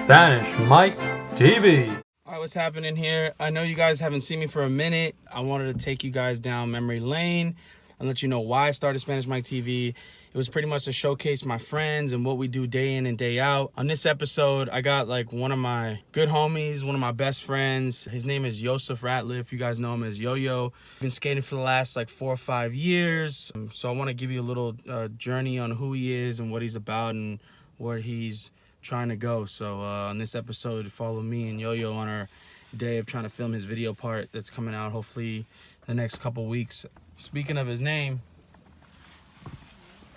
Spanish Mike TV. Alright, what's happening here? I know you guys haven't seen me for a minute. I wanted to take you guys down memory lane and let you know why I started Spanish Mike TV. It was pretty much to showcase my friends and what we do day in and day out. On this episode, I got like one of my good homies, one of my best friends. His name is Yosef Ratleff. You guys know him as Yo-Yo. Been skating for the last like 4 or 5 years. So I want to give you a little journey on who he is and what he's about and where he's trying to go. So on this episode, follow me and Yo-Yo on our day of trying to film his video part that's coming out hopefully the next couple weeks. Speaking of his name,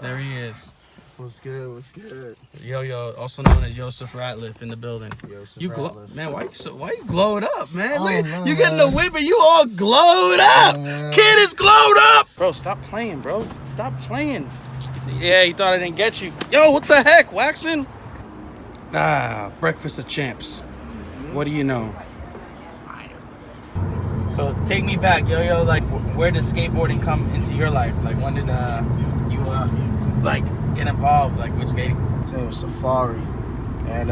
there he is. What's good? What's good? Yo-Yo, also known as Yosef Ratleff, in the building. Yosef You Ratleff. man, why you glowed up, man? Oh, Look at no, you getting man. the whip and you all glowed up. man. Kid is glowed up. Bro, stop playing, bro. Stop playing. Yeah, he thought I didn't get you. Yo, what the heck, Waxon? Ah, breakfast of champs. What do you know? So take me back, Yo-Yo. Like, where did skateboarding come into your life? Like, when did you like get involved, like, with skating? His name was Safari, and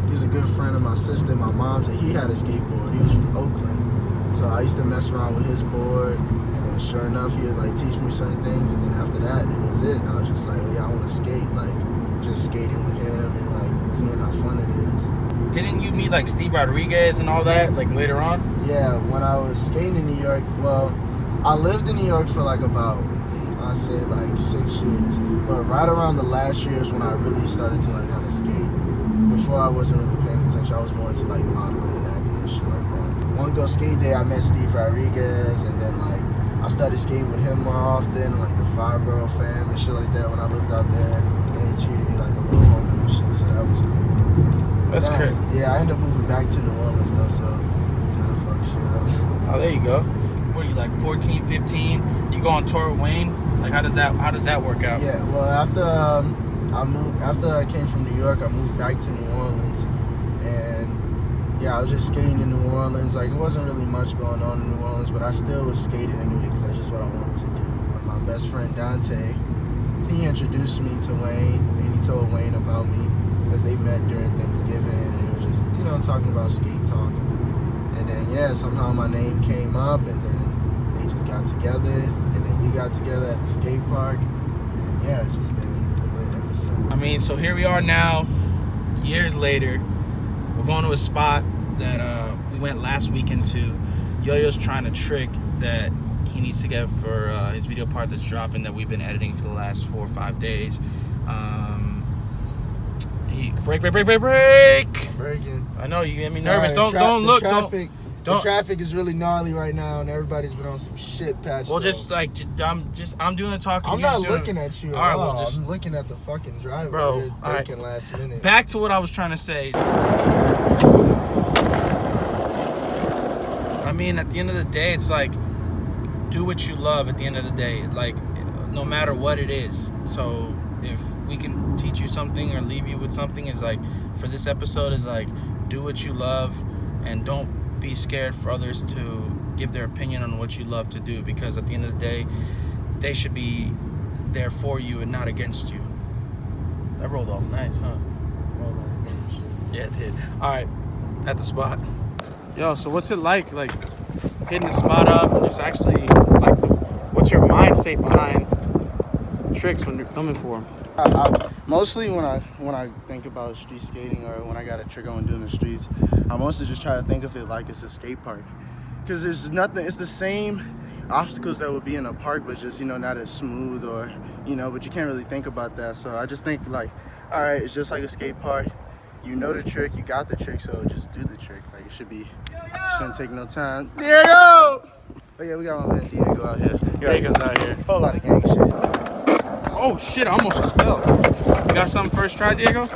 he was a good friend of my sister, my mom's, and he had a skateboard. He was from Oakland, so I used to mess around with his board, and then sure enough, he would like teach me certain things, and then after that, it was it. I was just like, oh yeah, I want to skate, like just skating with him and like seeing how fun it is. Didn't you meet like Steve Rodriguez and all that, like later on? Yeah, when I was skating in New York, well, I lived in New York for like about, I'd say like 6 years. But right around the last year is when I really started to learn how to skate. Before I wasn't really paying attention. I was more into like modeling and acting and shit like that. One go skate day, I met Steve Rodriguez, and then like I started skating with him more often, like the Fireborough fam and shit like that when I lived out there. And he treated me like a little homie and shit, so that was cool. That's great. Yeah, I ended up moving back to New Orleans though, so kind of fucked shit up. Oh, there you go. What are you, like 14, 15? You go on tour with Wayne? Like, how does that work out? Yeah, well, after I came from New York, I moved back to New Orleans, and yeah, I was just skating in New Orleans. Like, it wasn't really much going on in New Orleans, but I still was skating anyway because that's just what I wanted to do. My best friend Dante, he introduced me to Wayne, and he told Wayne about me because they met during Thanksgiving, and it was just, you know, talking about skate talk. And then, yeah, somehow my name came up, and then they just got together, and then we got together at the skate park, and then, yeah, it's just been lit ever since. I mean, so here we are now, years later. We're going to a spot that we went last weekend to. Yo-Yo's trying a trick that he needs to get for his video part that's dropping that we've been editing for the last 4 or 5 days. Break! Breaking. I know, you get me Sorry, nervous. Don't look. The traffic is really gnarly right now, and everybody's been on some shit patch. Well, so just like I'm doing the talking. I'm not looking at you. All right, all. well, just I'm looking at the fucking driver. Bro, You're all right. breaking last minute. Back to what I was trying to say. I mean, at the end of the day, it's like, do what you love at the end of the day, like, no matter what it is. So if we can teach you something or leave you with something, is like, for this episode, is like, do what you love and don't be scared for others to give their opinion on what you love to do, because at the end of the day, they should be there for you and not against you. That rolled off nice, huh? Yeah, it did. All right, at the spot. Yo, so what's it like hitting the spot up and just actually, like, what's your mind state behind tricks when you're filming for them? Mostly when I think about street skating or when I got a trick I want to do in the streets, I mostly just try to think of it like it's a skate park, because there's nothing. It's the same obstacles that would be in a park, but just, you know, not as smooth, or, you know, but you can't really think about that. So I just think like, all right, it's just like a skate park. You know the trick, you got the trick, so just do the trick. Like, it shouldn't take no time. Diego! Oh yeah, we got my man Diego out here. Diego's out here. Whole lot of gang shit. Oh shit, I almost just fell. You got something first try, Diego?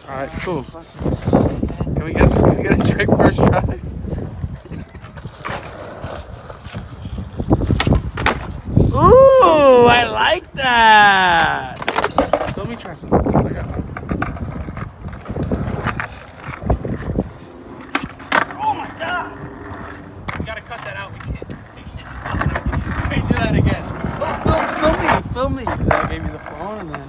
Alright, cool. Can we get a trick first try? Ooh, I like that! Let me try something. I got something. Oh my god! We gotta cut that out. We can't do that again. Film me. I gave you the phone and then.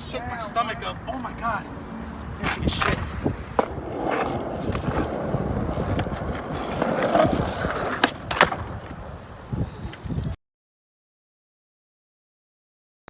shook my stomach up. Oh my god. I have to take a shit.